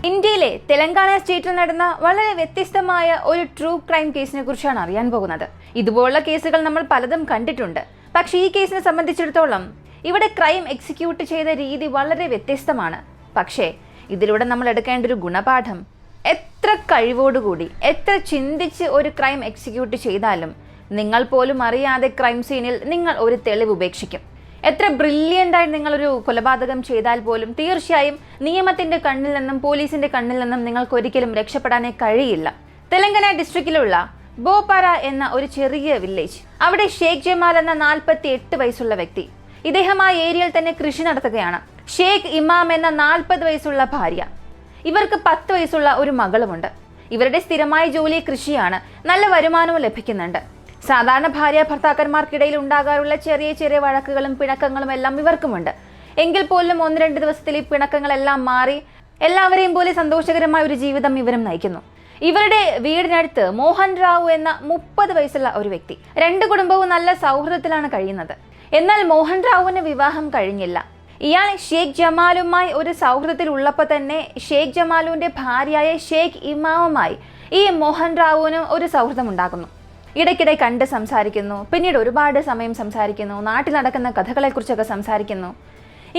ഇന്ത്യയിലെ തെലങ്കാന സ്റ്റേറ്റിൽ നടന്ന വളരെ വ്യത്യസ്തമായ ഒരു ട്രൂ ക്രൈം കേസിനെ കുറിച്ചാണ് അറിയാൻ പോകുന്നത്. ഇതുപോലുള്ള കേസുകൾ നമ്മൾ പലതും കണ്ടിട്ടുണ്ട്. പക്ഷേ ഈ കേസിനെ സംബന്ധിച്ചിടത്തോളം ഇവിടെ ക്രൈം എക്സിക്യൂട്ട് ചെയ്ത രീതി വളരെ വ്യത്യസ്തമാണ്. പക്ഷേ ഇതിലൂടെ നമ്മൾ എടുക്കേണ്ട ഒരു ഗുണപാഠം, എത്ര കഴിവോടുകൂടി എത്ര ചിന്തിച്ച് ഒരു ക്രൈം എക്സിക്യൂട്ട് ചെയ്താലും നിങ്ങൾ പോലും അറിയാതെ ക്രൈം സീനിൽ നിങ്ങൾ ഒരു തെളിവ് ഉപേക്ഷിക്കും. എത്ര ബ്രില്യൻ്റായി നിങ്ങളൊരു കൊലപാതകം ചെയ്താൽ പോലും തീർച്ചയായും നിയമത്തിന്റെ കണ്ണിൽ നിന്നും പോലീസിന്റെ കണ്ണിൽ നിന്നും നിങ്ങൾക്ക് ഒരിക്കലും രക്ഷപ്പെടാനേ കഴിയില്ല. തെലങ്കാന ഡിസ്ട്രിക്റ്റിലുള്ള ബോപാര എന്ന ഒരു ചെറിയ വില്ലേജ്, അവിടെ ഷേഖ് ജമാൽ എന്ന 48 വയസ്സുള്ള വ്യക്തി, ഇദ്ദേഹം ആ ഏരിയയിൽ തന്നെ കൃഷി നടത്തുകയാണ്. ഷേഖ് ഇമാം എന്ന 40 വയസ്സുള്ള ഭാര്യ, ഇവർക്ക് 10 വയസ്സുള്ള ഒരു മകളുമുണ്ട്. ഇവരുടെ സ്ഥിരമായ ജോലി കൃഷിയാണ്. നല്ല വരുമാനവും ലഭിക്കുന്നുണ്ട്. സാധാരണ ഭാര്യ ഭർത്താക്കന്മാർക്കിടയിൽ ഉണ്ടാകാറുള്ള ചെറിയ ചെറിയ വഴക്കുകളും പിണക്കങ്ങളും എല്ലാം ഇവർക്കുമുണ്ട്. എങ്കിൽ പോലും 1-2 ദിവസത്തിൽ ഈ പിണക്കങ്ങളെല്ലാം മാറി എല്ലാവരെയും പോലെ സന്തോഷകരമായ ഒരു ജീവിതം ഇവരും നയിക്കുന്നു. ഇവരുടെ വീടിനടുത്ത് മോഹൻ റാവു എന്ന 30 വയസ്സുള്ള ഒരു വ്യക്തി, 2 കുടുംബവും നല്ല സൗഹൃദത്തിലാണ് കഴിയുന്നത്. എന്നാൽ മോഹൻ റാവുവിന് വിവാഹം കഴിഞ്ഞില്ല. ഇയാൾ ഷേഖ് ജമാലുമായി ഒരു സൗഹൃദത്തിൽ ഉള്ളപ്പോൾ തന്നെ ഷേഖ് ജമാലുവിന്റെ ഭാര്യയായ ഷേഖ് ഇമാമുമായി ഈ മോഹൻ റാവുവിന് ഒരു സൗഹൃദം ഉണ്ടാകുന്നു. ഇടയ്ക്കിടെ കണ്ട് സംസാരിക്കുന്നു, പിന്നീട് ഒരുപാട് സമയം സംസാരിക്കുന്നു, നാട്ടിൽ നടക്കുന്ന കഥകളെക്കുറിച്ചൊക്കെ സംസാരിക്കുന്നു.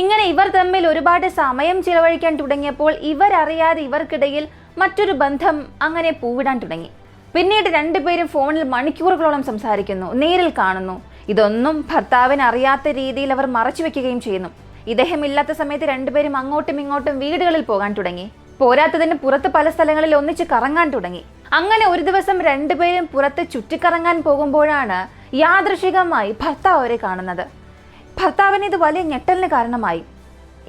ഇങ്ങനെ ഇവർ തമ്മിൽ ഒരുപാട് സമയം ചിലവഴിക്കാൻ തുടങ്ങിയപ്പോൾ ഇവരറിയാതെ ഇവർക്കിടയിൽ മറ്റൊരു ബന്ധം അങ്ങനെ പൂവിടാൻ തുടങ്ങി. പിന്നീട് രണ്ടുപേരും ഫോണിൽ മണിക്കൂറുകളോളം സംസാരിക്കുന്നു, നേരിൽ കാണുന്നു. ഇതൊന്നും ഭർത്താവിന് അറിയാത്ത രീതിയിൽ അവർ മറച്ചു വെക്കുകയും ചെയ്യുന്നു. ഇദ്ദേഹം ഇല്ലാത്ത സമയത്ത് രണ്ടുപേരും അങ്ങോട്ടും ഇങ്ങോട്ടും വീടുകളിൽ പോകാൻ തുടങ്ങി. പോരാത്തതിന് പുറത്ത് പല സ്ഥലങ്ങളിൽ ഒന്നിച്ച് കറങ്ങാൻ തുടങ്ങി. അങ്ങനെ ഒരു ദിവസം രണ്ടുപേരും പുറത്ത് ചുറ്റിക്കറങ്ങാൻ പോകുമ്പോഴാണ് യാദൃശികമായി ഭർത്താവ് അവരെ കാണുന്നത്. ഭർത്താവിന് ഇത് വലിയ ഞെട്ടലിന് കാരണമായി.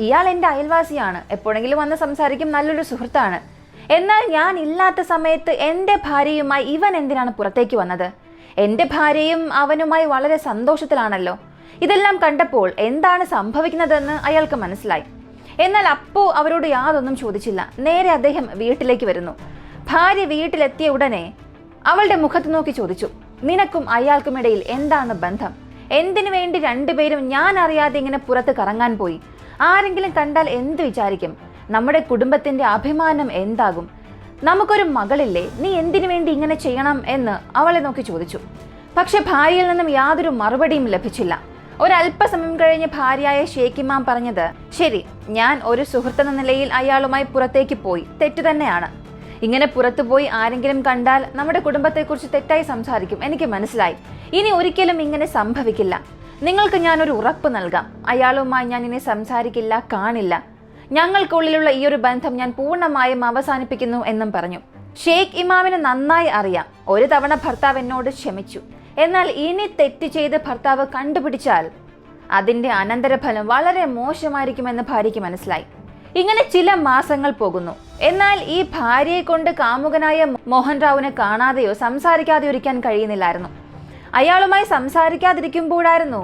ഇയാൾ എൻ്റെ അയൽവാസിയാണ്, എപ്പോഴെങ്കിലും വന്ന് സംസാരിക്കും, നല്ലൊരു സുഹൃത്താണ്. എന്നാൽ ഞാൻ ഇല്ലാത്ത സമയത്ത് എൻ്റെ ഭാര്യയുമായി ഇവൻ എന്തിനാണ് പുറത്തേക്ക് വന്നത്? എൻ്റെ ഭാര്യയും അവനുമായി വളരെ സന്തോഷത്തിലാണല്ലോ. ഇതെല്ലാം കണ്ടപ്പോൾ എന്താണ് സംഭവിക്കുന്നതെന്ന് അയാൾക്ക് മനസ്സിലായി. എന്നാൽ അപ്പോൾ അവരോട് യാതൊന്നും ചോദിച്ചില്ല. നേരെ അദ്ദേഹം വീട്ടിലേക്ക് വരുന്നു. ഭാര്യ വീട്ടിലെത്തിയ ഉടനെ അവളുടെ മുഖത്ത് നോക്കി ചോദിച്ചു, നിനക്കും അയാൾക്കുമിടയിൽ എന്താണ് ബന്ധം? എന്തിനു വേണ്ടി രണ്ടുപേരും ഞാൻ അറിയാതെ ഇങ്ങനെ പുറത്ത് കറങ്ങാൻ പോയി? ആരെങ്കിലും കണ്ടാൽ എന്ത് വിചാരിക്കും? നമ്മുടെ കുടുംബത്തിന്റെ അഭിമാനം എന്താകും? നമുക്കൊരു മകളില്ലേ, നീ എന്തിനു വേണ്ടി ഇങ്ങനെ ചെയ്യണം എന്ന് അവളെ നോക്കി ചോദിച്ചു. പക്ഷെ ഭാര്യയിൽ നിന്നും യാതൊരു മറുപടിയും ലഭിച്ചില്ല. ഒരല്പസമയം കഴിഞ്ഞ് ഭാര്യയായ ഷേഖ് ഇമാം പറഞ്ഞത്, ശരി, ഞാൻ ഒരു സുഹൃത്തെന്ന നിലയിൽ അയാളുമായി പുറത്തേക്ക് പോയി, തെറ്റു തന്നെയാണ്. ഇങ്ങനെ പുറത്തുപോയി ആരെങ്കിലും കണ്ടാൽ നമ്മുടെ കുടുംബത്തെക്കുറിച്ച് തെറ്റായി സംസാരിക്കും, എനിക്ക് മനസ്സിലായി. ഇനി ഒരിക്കലും ഇങ്ങനെ സംഭവിക്കില്ല. നിങ്ങൾക്ക് ഞാനൊരു ഉറപ്പ് നൽകാം, അയാളുമായി ഞാൻ ഇനി സംസാരിക്കില്ല, കാണില്ല. ഞങ്ങൾക്കുള്ളിലുള്ള ഈ ഒരു ബന്ധം ഞാൻ പൂർണ്ണമായും അവസാനിപ്പിക്കുന്നു എന്നും പറഞ്ഞു. ഷേഖ് ഇമാമിന് നന്നായി അറിയാം, ഒരു തവണ ഭർത്താവ് എന്നോട് ക്ഷമിച്ചു. എന്നാൽ ഇനി തെറ്റ് ചെയ്ത് ഭർത്താവ് കണ്ടുപിടിച്ചാൽ അതിന്റെ അനന്തരഫലം വളരെ മോശമായിരിക്കുമെന്ന് ഭാര്യയ്ക്ക് മനസ്സിലായി. ഇങ്ങനെ ചില മാസങ്ങൾ പോകുന്നു. എന്നാൽ ഈ ഭാര്യയെ കൊണ്ട് കാമുകനായ മോഹൻ റാവുവിനെ കാണാതെയോ സംസാരിക്കാതെയോ ഇരിക്കാൻ കഴിയുന്നില്ലായിരുന്നു. അയാളുമായി സംസാരിക്കാതിരിക്കുമ്പോഴായിരുന്നു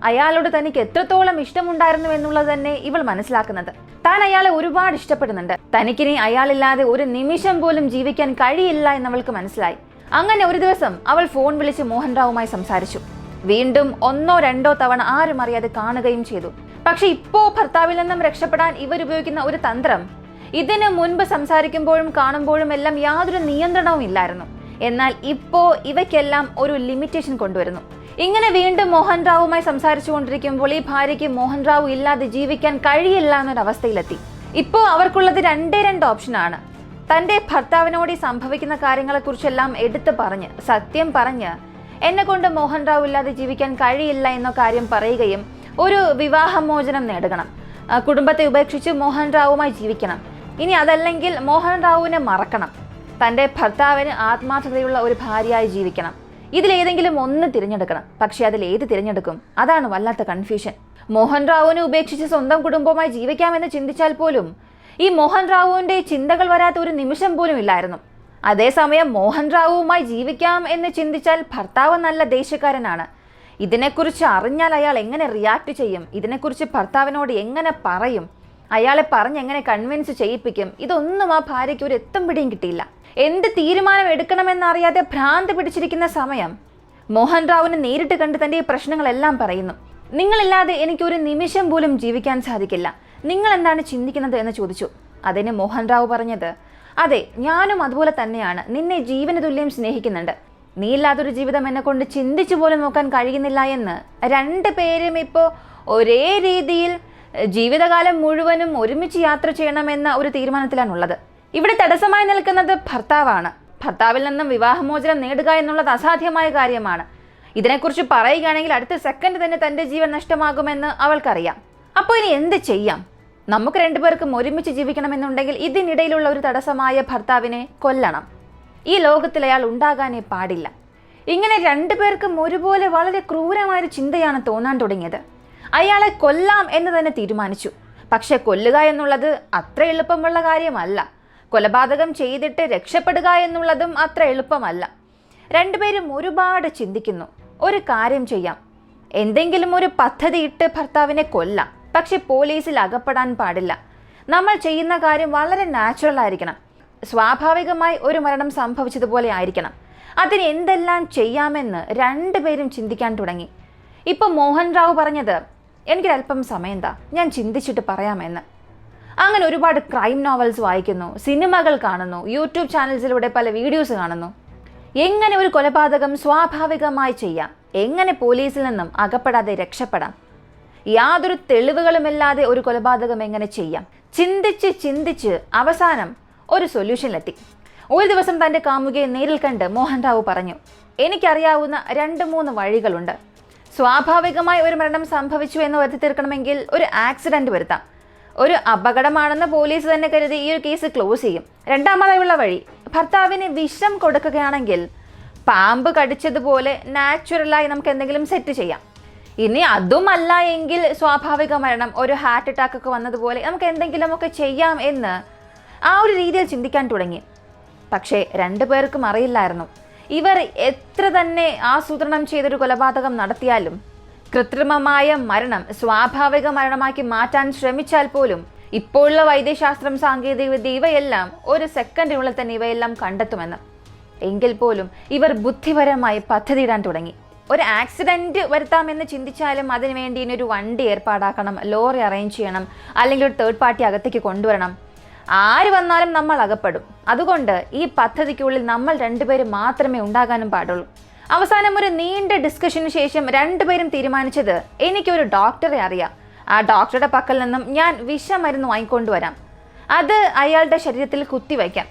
അയാളോട് തനിക്ക് എത്രത്തോളം ഇഷ്ടമുണ്ടായിരുന്നു എന്നുള്ളത് തന്നെ ഇവൾ മനസ്സിലാക്കുന്നത്. താൻ അയാളെ ഒരുപാട് ഇഷ്ടപ്പെടുന്നുണ്ട്, തനിക്കിനി അയാളില്ലാതെ ഒരു നിമിഷം പോലും ജീവിക്കാൻ കഴിയില്ല എന്നവൾക്ക് മനസ്സിലായി. അങ്ങനെ ഒരു ദിവസം അവൾ ഫോൺ വിളിച്ച് മോഹൻ റാവുമായി സംസാരിച്ചു. വീണ്ടും 1-2 തവണ ആരും അറിയാതെ കാണുകയും ചെയ്തു. പക്ഷെ ഇപ്പോ ഭർത്താവിൽ നിന്നും രക്ഷപ്പെടാൻ ഇവർ ഉപയോഗിക്കുന്ന ഒരു തന്ത്രം, ഇതിനു മുൻപ് സംസാരിക്കുമ്പോഴും കാണുമ്പോഴും എല്ലാം യാതൊരു നിയന്ത്രണവും ഇല്ലായിരുന്നു. എന്നാൽ ഇപ്പോ ഇവയ്ക്കെല്ലാം ഒരു ലിമിറ്റേഷൻ കൊണ്ടുവരുന്നു. ഇങ്ങനെ വീണ്ടും മോഹൻ റാവുമായി സംസാരിച്ചു കൊണ്ടിരിക്കുമ്പോൾ ഈ ഭാര്യയ്ക്ക് മോഹൻ റാവു ഇല്ലാതെ ജീവിക്കാൻ കഴിയില്ല എന്നൊരവസ്ഥയിലെത്തി. ഇപ്പോ അവർക്കുള്ളത് 2 ഓപ്ഷനാണ്. തന്റെ ഭർത്താവിനോട് ഈ സംഭവിക്കുന്ന കാര്യങ്ങളെക്കുറിച്ചെല്ലാം എടുത്തു പറഞ്ഞ് സത്യം പറഞ്ഞ് എന്നെ കൊണ്ട് മോഹൻ റാവു ഇല്ലാതെ ജീവിക്കാൻ കഴിയില്ല എന്ന കാര്യം പറയുകയും ഒരു വിവാഹമോചനം നേടണം, കുടുംബത്തെ ഉപേക്ഷിച്ച് മോഹൻ റാവുമായി ജീവിക്കണം. ഇനി അതല്ലെങ്കിൽ മോഹൻ റാവുവിനെ മറക്കണം, തൻ്റെ ഭർത്താവിന് ആത്മാർത്ഥതയുള്ള ഒരു ഭാര്യയായി ജീവിക്കണം. ഇതിലേതെങ്കിലും ഒന്ന് തിരഞ്ഞെടുക്കണം. പക്ഷെ അതിൽ ഏത് തിരഞ്ഞെടുക്കും? അതാണ് വല്ലാത്ത കൺഫ്യൂഷൻ. മോഹൻ റാവുവിനെ ഉപേക്ഷിച്ച് സ്വന്തം കുടുംബവുമായി ജീവിക്കാമെന്ന് ചിന്തിച്ചാൽ പോലും ഈ മോഹൻ റാവുവിന്റെ ചിന്തകൾ വരാത്ത ഒരു നിമിഷം പോലും ഇല്ലായിരുന്നു. അതേസമയം മോഹൻ റാവുവുമായി ജീവിക്കാം എന്ന് ചിന്തിച്ചാൽ ഭർത്താവ് നല്ല ദേശക്കാരനാണ്. ഇതിനെക്കുറിച്ച് അറിഞ്ഞാൽ അയാൾ എങ്ങനെ റിയാക്ട് ചെയ്യും? ഇതിനെക്കുറിച്ച് ഭർത്താവിനോട് എങ്ങനെ പറയും? അയാളെ പറഞ്ഞ് എങ്ങനെ കൺവിൻസ് ചെയ്യിപ്പിക്കും? ഇതൊന്നും ആ ഭാര്യയ്ക്ക് ഒരു എത്തും പിടിയും കിട്ടിയില്ല. എന്ത് തീരുമാനം എടുക്കണമെന്നറിയാതെ ഭ്രാന്ത് പിടിച്ചിരിക്കുന്ന സമയം മോഹൻ റാവുവിനെ നേരിട്ട് കണ്ട് തന്റെ ഈ പ്രശ്നങ്ങളെല്ലാം പറയുന്നു. നിങ്ങളില്ലാതെ എനിക്ക് ഒരു നിമിഷം പോലും ജീവിക്കാൻ സാധിക്കില്ല, നിങ്ങൾ എന്താണ് ചിന്തിക്കുന്നത് എന്ന് ചോദിച്ചു. അതിന് മോഹൻ റാവു പറഞ്ഞത്, അതെ, ഞാനും അതുപോലെ തന്നെയാണ്. നിന്നെ ജീവന തുല്യം സ്നേഹിക്കുന്നുണ്ട്. നീ ഇല്ലാത്തൊരു ജീവിതം എന്നെ കൊണ്ട് ചിന്തിച്ചു പോലും നോക്കാൻ കഴിയുന്നില്ല എന്ന് രണ്ടുപേരും ഇപ്പോൾ ഒരേ രീതിയിൽ ജീവിതകാലം മുഴുവനും ഒരുമിച്ച് യാത്ര ചെയ്യണമെന്ന ഒരു തീരുമാനത്തിലാണുള്ളത്. ഇവിടെ തടസ്സമായി നിൽക്കുന്നത് ഭർത്താവാണ്. ഭർത്താവിൽ നിന്നും വിവാഹമോചനം നേടുക എന്നുള്ളത് അസാധ്യമായ കാര്യമാണ്. ഇതിനെക്കുറിച്ച് പറയുകയാണെങ്കിൽ അടുത്ത സെക്കൻഡ് തന്നെ തൻ്റെ ജീവൻ നഷ്ടമാകുമെന്ന് അവൾക്കറിയാം. അപ്പോൾ ഇനി എന്ത് ചെയ്യാം? നമുക്ക് രണ്ടുപേർക്കും ഒരുമിച്ച് ജീവിക്കണമെന്നുണ്ടെങ്കിൽ ഇതിനിടയിലുള്ള ഒരു തടസ്സമായ ഭർത്താവിനെ കൊല്ലണം. ഈ ലോകത്തിൽ അയാൾ ഉണ്ടാകാനേ പാടില്ല. ഇങ്ങനെ രണ്ടുപേർക്കും ഒരുപോലെ വളരെ ക്രൂരമായൊരു ചിന്തയാണ് തോന്നാൻ തുടങ്ങിയത്. അയാളെ കൊല്ലാം എന്ന് തന്നെ തീരുമാനിച്ചു. പക്ഷെ കൊല്ലുക എന്നുള്ളത് അത്ര എളുപ്പമുള്ള കാര്യമല്ല. കൊലപാതകം ചെയ്തിട്ട് രക്ഷപ്പെടുക എന്നുള്ളതും അത്ര എളുപ്പമല്ല. രണ്ടുപേരും ഒരുപാട് ചിന്തിക്കുന്നു. ഒരു കാര്യം ചെയ്യാം, എന്തെങ്കിലും ഒരു പദ്ധതി ഇട്ട് ഭർത്താവിനെ കൊല്ലാം. പക്ഷെ പോലീസിൽ അകപ്പെടാൻ പാടില്ല. നമ്മൾ ചെയ്യുന്ന കാര്യം വളരെ നാച്ചുറൽ ആയിരിക്കണം. സ്വാഭാവികമായി ഒരു മരണം സംഭവിച്ചതുപോലെ ആയിരിക്കണം. അതിന് എന്തെല്ലാം ചെയ്യാമെന്ന് രണ്ടുപേരും ചിന്തിക്കാൻ തുടങ്ങി. ഇപ്പോൾ മോഹൻ റാവു പറഞ്ഞത്, എനിക്കൊരല്പം സമയം താ, ഞാൻ ചിന്തിച്ചിട്ട് പറയാമെന്ന്. അങ്ങനെ ഒരുപാട് ക്രൈം നോവൽസ് വായിക്കുന്നു, സിനിമകൾ കാണുന്നു, യൂട്യൂബ് ചാനൽസിലൂടെ പല വീഡിയോസ് കാണുന്നു. എങ്ങനെ ഒരു കൊലപാതകം സ്വാഭാവികമായി ചെയ്യാം, എങ്ങനെ പോലീസിൽ നിന്നും അകപ്പെടാതെ രക്ഷപ്പെടാം, യാതൊരു തെളിവുകളുമില്ലാതെ ഒരു കൊലപാതകം എങ്ങനെ ചെയ്യാം. ചിന്തിച്ച് അവസാനം ഒരു സൊല്യൂഷനിലെത്തി. ഒരു ദിവസം തൻ്റെ കാമുകയെ നേരിൽ കണ്ട് മോഹൻ റാവു പറഞ്ഞു, എനിക്കറിയാവുന്ന 2-3 വഴികളുണ്ട്. സ്വാഭാവികമായി ഒരു മരണം സംഭവിച്ചു എന്ന് വരുത്തി തീർക്കണമെങ്കിൽ ഒരു ആക്സിഡന്റ് വരുത്താം. ഒരു അപകടമാണെന്ന് പോലീസ് തന്നെ കരുതി ഈ ഒരു കേസ് ക്ലോസ് ചെയ്യും. രണ്ടാമതായുള്ള വഴി, ഭർത്താവിന് വിഷം കൊടുക്കുകയാണെങ്കിൽ പാമ്പ് കടിച്ചതുപോലെ നാച്ചുറലായി നമുക്ക് എന്തെങ്കിലും സെറ്റ് ചെയ്യാം. ഇനി അതുമല്ല എങ്കിൽ സ്വാഭാവിക മരണം, ഒരു ഹാർട്ട് അറ്റാക്ക് ഒക്കെ വന്നതുപോലെ നമുക്ക് എന്തെങ്കിലുമൊക്കെ ചെയ്യാം എന്ന് ആ ഒരു രീതിയിൽ ചിന്തിക്കാൻ തുടങ്ങി. പക്ഷേ രണ്ടുപേർക്കും അറിയില്ലായിരുന്നു, ഇവർ എത്ര തന്നെ ആസൂത്രണം ചെയ്തൊരു കൊലപാതകം നടത്തിയാലും കൃത്രിമമായ മരണം സ്വാഭാവിക മരണമാക്കി മാറ്റാൻ ശ്രമിച്ചാൽ പോലും ഇപ്പോഴുള്ള വൈദ്യശാസ്ത്രം, സാങ്കേതികവിദ്യ ഇവയെല്ലാം ഒരു സെക്കൻഡിനുള്ളിൽ തന്നെ ഇവയെല്ലാം കണ്ടെത്തുമെന്ന്. എങ്കിൽ പോലും ഇവർ ബുദ്ധിപരമായി പദ്ധതിയിടാൻ തുടങ്ങി. ഒരു ആക്സിഡന്റ് വരുത്താമെന്ന് ചിന്തിച്ചാലും അതിനുവേണ്ടി ഇനി ഒരു വണ്ടി ഏർപ്പാടാക്കണം, ലോറി അറേഞ്ച് ചെയ്യണം, അല്ലെങ്കിൽ ഒരു തേർഡ് പാർട്ടി അകത്തേക്ക് കൊണ്ടുവരണം. ആര് വന്നാലും നമ്മൾ അകപ്പെടും. അതുകൊണ്ട് ഈ പദ്ധതിക്കുള്ളിൽ നമ്മൾ രണ്ടുപേരും മാത്രമേ ഉണ്ടാകാനും പാടുള്ളൂ. അവസാനം ഒരു നീണ്ട ഡിസ്കഷന് ശേഷം രണ്ടുപേരും തീരുമാനിച്ചത്, എനിക്കൊരു ഡോക്ടറെ അറിയാം, ആ ഡോക്ടറുടെ പക്കൽ നിന്നും ഞാൻ വിഷമരുന്ന് വാങ്ങിക്കൊണ്ടുവരാം, അത് അയാളുടെ ശരീരത്തിൽ കുത്തിവയ്ക്കാം.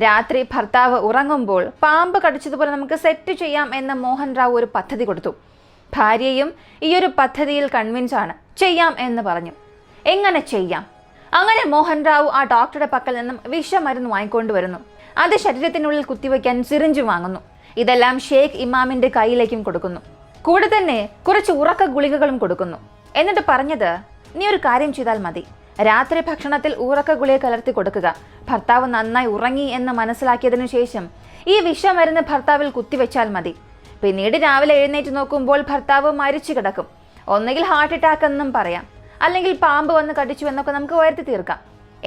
രാത്രി ഭർത്താവ് ഉറങ്ങുമ്പോൾ പാമ്പ് കടിച്ചതുപോലെ നമുക്ക് സെറ്റ് ചെയ്യാം എന്ന് മോഹൻ റാവു ഒരു പദ്ധതി കൊടുത്തു. ഭാര്യയും ഈ ഒരു പദ്ധതിയിൽ കൺവിൻസ് ആണ്, ചെയ്യാം എന്ന് പറഞ്ഞു. എങ്ങനെ ചെയ്യാം? അങ്ങനെ മോഹൻ റാവു ആ ഡോക്ടറുടെ പക്കൽ നിന്നും വിഷമരുന്ന് വാങ്ങിക്കൊണ്ടുവരുന്നു. അത് ശരീരത്തിനുള്ളിൽ കുത്തിവയ്ക്കാൻ സിറിഞ്ച് വാങ്ങുന്നു. ഇതെല്ലാം ഷേഖ് ഇമാമിന്റെ കയ്യിലേക്കും കൊടുക്കുന്നു. കൂടെ തന്നെ കുറച്ച് ഉറക്ക ഗുളികകളും കൊടുക്കുന്നു. എന്നിട്ട് പറഞ്ഞത്, നീ ഒരു കാര്യം ചെയ്താൽ മതി, രാത്രി ഭക്ഷണത്തിൽ ഉറക്ക ഗുളിക കലർത്തി കൊടുക്കുക. ഭർത്താവ് നന്നായി ഉറങ്ങി എന്ന് മനസ്സിലാക്കിയതിനു ശേഷം ഈ വിഷമരുന്ന് ഭർത്താവിൽ കുത്തിവെച്ചാൽ മതി. പിന്നീട് രാവിലെ എഴുന്നേറ്റ് നോക്കുമ്പോൾ ഭർത്താവ് മരിച്ചു കിടക്കും. ഒന്നുകിൽ ഹാർട്ട് അറ്റാക്ക് എന്നും പറയാം, അല്ലെങ്കിൽ പാമ്പ് വന്ന് കടിച്ചു എന്നൊക്കെ നമുക്ക് വരുത്തി തീർക്കാം.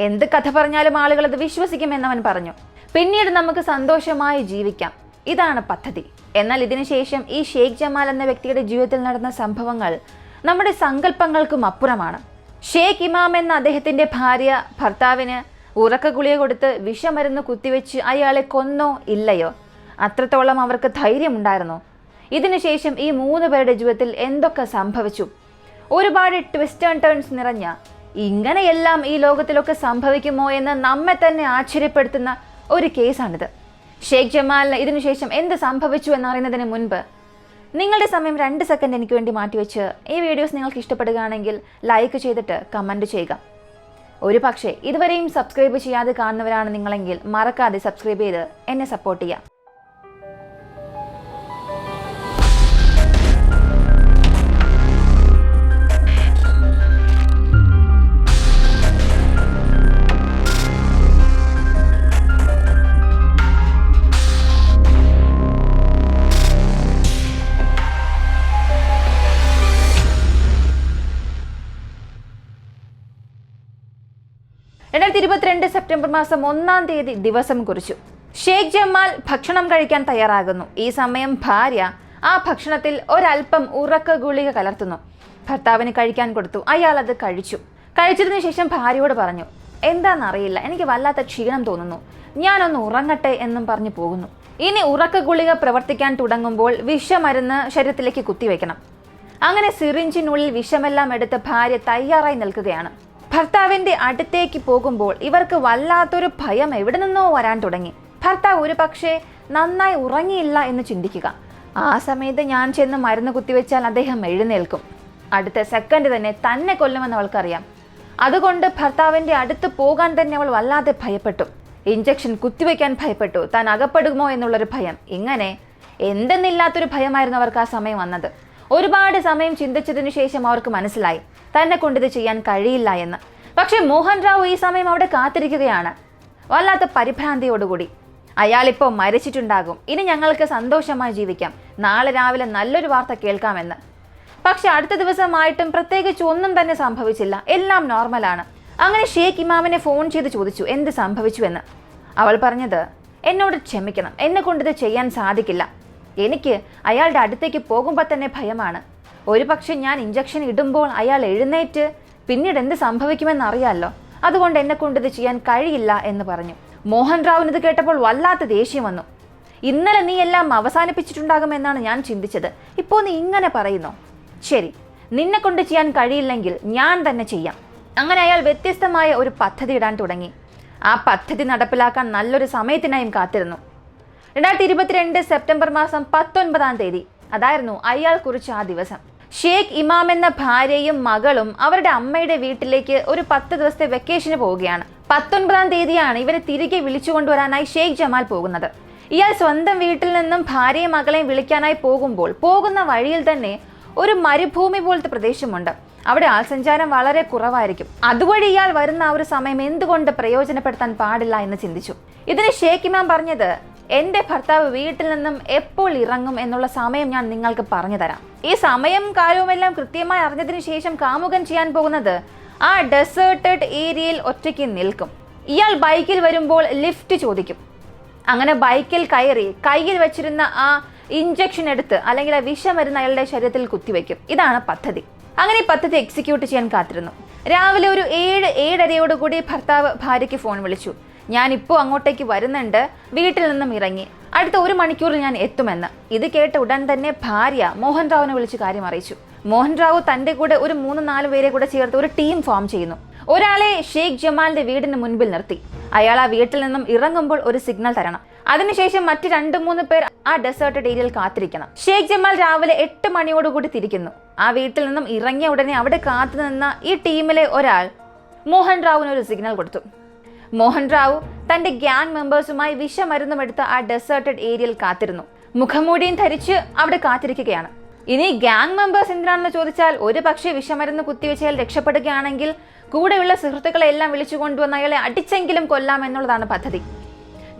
എന്ത് കഥ പറഞ്ഞാലും ആളുകൾ അത് വിശ്വസിക്കുമെന്നവൻ പറഞ്ഞു. പിന്നീട് നമുക്ക് സന്തോഷമായി ജീവിക്കാം. ഇതാണ് പദ്ധതി. എന്നാൽ ഇതിനുശേഷം ഈ ഷേഖ് ജമാൽ എന്ന വ്യക്തിയുടെ ജീവിതത്തിൽ നടന്ന സംഭവങ്ങൾ നമ്മുടെ സങ്കല്പങ്ങൾക്കും അപ്പുറമാണ്. ഷേഖ് ഇമാം എന്ന അദ്ദേഹത്തിന്റെ ഭാര്യ ഭർത്താവിന് ഉറക്ക ഗുളിക കൊടുത്ത് വിഷമരുന്ന് കുത്തിവെച്ച് അയാളെ കൊന്നോ ഇല്ലയോ? അത്രത്തോളം അവർക്ക് ധൈര്യമുണ്ടായിരുന്നു. ഇതിനുശേഷം ഈ 3 പേരുടെ ജീവിതത്തിൽ എന്തൊക്കെ സംഭവിച്ചു? ഒരുപാട് ട്വിസ്റ്റ് ആൻഡ് ടേൺസ് നിറഞ്ഞ, ഇങ്ങനെയെല്ലാം ഈ ലോകത്തിലൊക്കെ സംഭവിക്കുമോ എന്ന് നമ്മെ തന്നെ ആശ്ചര്യപ്പെടുത്തുന്ന ഒരു കേസാണിത്. ഷേഖ് ജമാലിന് ഇതിനുശേഷം എന്ത് സംഭവിച്ചു എന്നറിയുന്നതിന് മുൻപ് നിങ്ങളുടെ സമയം 2 സെക്കൻഡ് എനിക്ക് വേണ്ടി മാറ്റിവെച്ച് ഈ വീഡിയോസ് നിങ്ങൾക്ക് ഇഷ്ടപ്പെടുകയാണെങ്കിൽ ലൈക്ക് ചെയ്തിട്ട് കമൻറ്റ് ചെയ്യുക. ഒരു പക്ഷേ ഇതുവരെയും സബ്സ്ക്രൈബ് ചെയ്യാതെ കാണുന്നവരാണ് നിങ്ങളെങ്കിൽ മറക്കാതെ സബ്സ്ക്രൈബ് ചെയ്ത് എന്നെ സപ്പോർട്ട് ചെയ്യാം. സെപ്റ്റംബർ മാസം 1-ാം തീയതി ദിവസം കുറിച്ചു. ഷേഖ് ജമാൽ ഭക്ഷണം കഴിക്കാൻ തയ്യാറാകുന്നു. ഈ സമയം ഭാര്യ ആ ഭക്ഷണത്തിൽ ഒരൽപ്പം ഉറക്ക ഗുളിക കലർത്തുന്നു. ഭർത്താവിന് കഴിക്കാൻ കൊടുത്തു. അയാൾ അത് കഴിച്ചു. കഴിച്ചതിനു ശേഷം ഭാര്യയോട് പറഞ്ഞു, എന്താണെന്നറിയില്ല, എനിക്ക് വല്ലാത്ത ക്ഷീണം തോന്നുന്നു, ഞാനൊന്ന് ഉറങ്ങട്ടെ എന്നും പറഞ്ഞു പോകുന്നു. ഇനി ഉറക്ക ഗുളിക പ്രവർത്തിക്കാൻ തുടങ്ങുമ്പോൾ വിഷമരുന്ന് ശരീരത്തിലേക്ക് കുത്തിവെക്കണം. അങ്ങനെ സിറിഞ്ചിനുള്ളിൽ വിഷമെല്ലാം എടുത്ത് ഭാര്യ തയ്യാറായി നിൽക്കുകയാണ്. ഭർത്താവിന്റെ അടുത്തേക്ക് പോകുമ്പോൾ ഇവർക്ക് വല്ലാത്തൊരു ഭയം എവിടെ നിന്നോ വരാൻ തുടങ്ങി. ഭർത്താവ് ഒരു പക്ഷേ നന്നായി ഉറങ്ങിയില്ല എന്ന് ചിന്തിക്കുക. ആ സമയത്ത് ഞാൻ ചെന്ന് മരുന്ന് കുത്തിവെച്ചാൽ അദ്ദേഹം എഴുന്നേൽക്കും. അടുത്ത സെക്കൻഡ് തന്നെ കൊല്ലുമെന്ന് അവൾക്കറിയാം. അതുകൊണ്ട് ഭർത്താവിന്റെ അടുത്ത് പോകാൻ തന്നെ അവൾ വല്ലാതെ ഭയപ്പെട്ടു. ഇഞ്ചക്ഷൻ കുത്തിവെക്കാൻ ഭയപ്പെട്ടു, താൻ അകപ്പെടുമോ എന്നുള്ളൊരു ഭയം. ഇങ്ങനെ എന്തെന്നില്ലാത്തൊരു ഭയമായിരുന്നു അവർക്ക് ആ സമയം വന്നത്. ഒരുപാട് സമയം ചിന്തിച്ചതിനു ശേഷം അവർക്ക് മനസ്സിലായി തന്നെ കൊണ്ടിത് ചെയ്യാൻ കഴിയില്ല എന്ന്. പക്ഷെ മോഹൻ റാവു ഈ സമയം അവിടെ കാത്തിരിക്കുകയാണ്, വല്ലാത്ത പരിഭ്രാന്തിയോടുകൂടി. അയാളിപ്പോൾ മരിച്ചിട്ടുണ്ടാകും, ഇനി ഞങ്ങൾക്ക് സന്തോഷമായി ജീവിക്കാം, നാളെ രാവിലെ നല്ലൊരു വാർത്ത കേൾക്കാമെന്ന്. പക്ഷെ അടുത്ത ദിവസമായിട്ടും പ്രത്യേകിച്ച് ഒന്നും തന്നെ സംഭവിച്ചില്ല, എല്ലാം നോർമലാണ്. അങ്ങനെ ഷേഖ് ഇമാമിനെ ഫോൺ ചെയ്ത് ചോദിച്ചു എന്ത് സംഭവിച്ചു എന്ന്. അവൾ പറഞ്ഞത്, എന്നോട് ക്ഷമിക്കണം, എന്നെ കൊണ്ടിത് ചെയ്യാൻ സാധിക്കില്ല. എനിക്ക് അയാളുടെ അടുത്തേക്ക് പോകുമ്പോൾ തന്നെ ഭയമാണ്. ഒരു പക്ഷെ ഞാൻ ഇഞ്ചക്ഷൻ ഇടുമ്പോൾ അയാൾ എഴുന്നേറ്റ് പിന്നീട് എന്ത് സംഭവിക്കുമെന്ന് അറിയാമല്ലോ, അതുകൊണ്ട് എന്നെ കൊണ്ടിത് ചെയ്യാൻ കഴിയില്ല എന്ന് പറഞ്ഞു. മോഹൻ റാവുവിന് ഇത് കേട്ടപ്പോൾ വല്ലാത്ത ദേഷ്യം വന്നു. ഇന്നലെ നീ എല്ലാം അവസാനിപ്പിച്ചിട്ടുണ്ടാകുമെന്നാണ് ഞാൻ ചിന്തിച്ചത്, ഇപ്പോൾ നീ ഇങ്ങനെ പറയുന്നു. ശരി, നിന്നെ കൊണ്ട് ചെയ്യാൻ കഴിയില്ലെങ്കിൽ ഞാൻ തന്നെ ചെയ്യാം. അങ്ങനെ അയാൾ വ്യത്യസ്തമായ ഒരു പദ്ധതി ഇടാൻ തുടങ്ങി. ആ പദ്ധതി നടപ്പിലാക്കാൻ നല്ലൊരു സമയത്തിനായും കാത്തിരുന്നു. 2022 സെപ്റ്റംബർ മാസം 19 അതായിരുന്നു അയാൾ കുറിച്ച ആ ദിവസം. ഷേഖ് ഇമാം എന്ന ഭാര്യയും മകളും അവരുടെ അമ്മയുടെ വീട്ടിലേക്ക് ഒരു 10 ദിവസത്തെ വെക്കേഷന് പോവുകയാണ്. 19 ഇവരെ തിരികെ വിളിച്ചുകൊണ്ടുവരാനായി ഷേഖ് ജമാൽ പോകുന്നത്. ഇയാൾ സ്വന്തം വീട്ടിൽ നിന്നും ഭാര്യയും മകളെയും വിളിക്കാനായി പോകുന്ന വഴിയിൽ തന്നെ ഒരു മരുഭൂമി പോലത്തെ പ്രദേശമുണ്ട്. അവിടെ ആൾസഞ്ചാരം വളരെ കുറവായിരിക്കും. അതുവഴി ഇയാൾ വരുന്ന ആ ഒരു സമയം എന്തുകൊണ്ട് പ്രയോജനപ്പെടുത്താൻ പാടില്ല എന്ന് ചിന്തിച്ചു. ഇതിന് ഷേഖ് ഇമാം പറഞ്ഞത്, എന്റെ ഭർത്താവ് വീട്ടിൽ നിന്നും എപ്പോൾ ഇറങ്ങും എന്നുള്ള സമയം ഞാൻ നിങ്ങൾക്ക് പറഞ്ഞു തരാം. ഈ സമയം കാലവുമെല്ലാം കൃത്യമായി അറിഞ്ഞതിന് ശേഷം കാമുകൻ ചെയ്യാൻ പോകുന്നത് ആ ഡെസേർട്ടഡ് ഏരിയയിൽ ഒറ്റയ്ക്ക് നിൽക്കും. ഇയാൾ ബൈക്കിൽ വരുമ്പോൾ ലിഫ്റ്റ് ചോദിക്കും. അങ്ങനെ ബൈക്കിൽ കയറി കയ്യിൽ വെച്ചിരുന്ന ആ ഇഞ്ചക്ഷൻ എടുത്ത് അല്ലെങ്കിൽ ആ വിഷമരുന്ന് അയാളുടെ ശരീരത്തിൽ കുത്തിവെക്കും. ഇതാണ് പദ്ധതി. അങ്ങനെ ഈ പദ്ധതി എക്സിക്യൂട്ട് ചെയ്യാൻ കാത്തിരുന്നു. രാവിലെ ഒരു 7-7:30 ഭർത്താവ് ഭാര്യയ്ക്ക് ഫോൺ വിളിച്ചു. ഞാനിപ്പോൾ അങ്ങോട്ടേക്ക് വരുന്നുണ്ട്, വീട്ടിൽ നിന്നും ഇറങ്ങി, അടുത്ത 1 മണിക്കൂറിൽ ഞാൻ എത്തുമെന്ന്. ഇത് കേട്ട ഉടൻ തന്നെ ഭാര്യ മോഹൻ റാവുവിനെ വിളിച്ച് കാര്യം അറിയിച്ചു. മോഹൻ റാവു തന്റെ കൂടെ ഒരു 3-4 പേരെ കൂടെ ചേർത്ത് ഒരു ടീം ഫോം ചെയ്യുന്നു. ഒരാളെ ഷേഖ് ജമാലിന്റെ വീടിന് മുൻപിൽ നിർത്തി. അയാൾ ആ വീട്ടിൽ നിന്നും ഇറങ്ങുമ്പോൾ ഒരു സിഗ്നൽ തരണം. അതിനുശേഷം മറ്റ് 2-3 പേർ ആ ഡെസേർട്ടഡ് ഏരിയയിൽ കാത്തിരിക്കണം. ഷേഖ് ജമാൽ രാവിലെ 8 മണിയോടുകൂടി തിരിക്കുന്നു. ആ വീട്ടിൽ നിന്നും ഇറങ്ങിയ ഉടനെ അവിടെ കാത്തു നിന്ന ഈ ടീമിലെ ഒരാൾ മോഹൻ റാവുവിന് ഒരു സിഗ്നൽ കൊടുത്തു. മോഹൻ റാവു തന്റെ ഗ്യാങ് മെമ്പേഴ്സുമായി വിഷമരുന്നുമെടുത്ത് ആ ഡെസേർട്ടഡ് ഏരിയയിൽ കാത്തിരുന്നു. മുഖംമൂടിയും ധരിച്ച് അവിടെ കാത്തിരിക്കുകയാണ്. ഇനി ഗ്യാങ് മെമ്പേഴ്സ് എന്തിനാണെന്ന് ചോദിച്ചാൽ, ഒരു പക്ഷേ വിഷമരുന്ന് കുത്തിവെച്ചാൽ രക്ഷപ്പെടുകയാണെങ്കിൽ കൂടെയുള്ള സുഹൃത്തുക്കളെ എല്ലാം വിളിച്ചു കൊണ്ടുവന്ന് അയാളെ അടിച്ചെങ്കിലും കൊല്ലാം എന്നുള്ളതാണ് പദ്ധതി.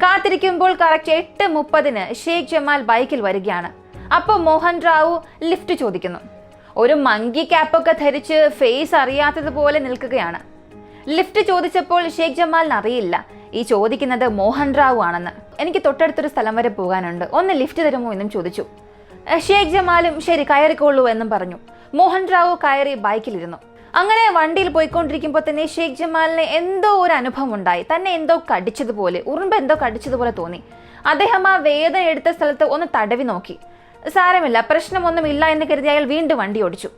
കാത്തിരിക്കുമ്പോൾ കറക്റ്റ് 8:30 ഷേഖ് ജമാൽ ബൈക്കിൽ വരികയാണ്. അപ്പോൾ മോഹൻ റാവു ലിഫ്റ്റ് ചോദിക്കുന്നു. ഒരു മങ്കി ക്യാപ്പൊക്കെ ധരിച്ച് ഫേസ് അറിയാത്തതുപോലെ നിൽക്കുകയാണ്. ലിഫ്റ്റ് ചോദിച്ചപ്പോൾ ഷേഖ് ജമാലിന് അറിയില്ല ഈ ചോദിക്കുന്നത് മോഹൻ റാവു ആണെന്ന്. എനിക്ക് തൊട്ടടുത്തൊരു സ്ഥലം വരെ പോകാനുണ്ട്, ഒന്ന് ലിഫ്റ്റ് തരുമോ എന്നും ചോദിച്ചു. ഷേഖ് ജമാലും ശരി കയറിക്കൊള്ളൂ എന്നും പറഞ്ഞു. മോഹൻ റാവു കയറി ബൈക്കിലിരുന്നു. അങ്ങനെ വണ്ടിയിൽ പോയിക്കൊണ്ടിരിക്കുമ്പോൾ തന്നെ ഷേഖ് ജമാലിന് എന്തോ ഒരു അനുഭവം ഉണ്ടായി. തന്നെ എന്തോ കടിച്ചതുപോലെ, ഉറുമ്പ് എന്തോ കടിച്ചതുപോലെ തോന്നി. അദ്ദേഹം ആ വേദന എടുത്ത സ്ഥലത്ത് ഒന്ന് തടവി നോക്കി. സാരമില്ല, പ്രശ്നമൊന്നുമില്ല എന്ന് കരുതി അയാൾ വീണ്ടും വണ്ടി ഓടിച്ചു.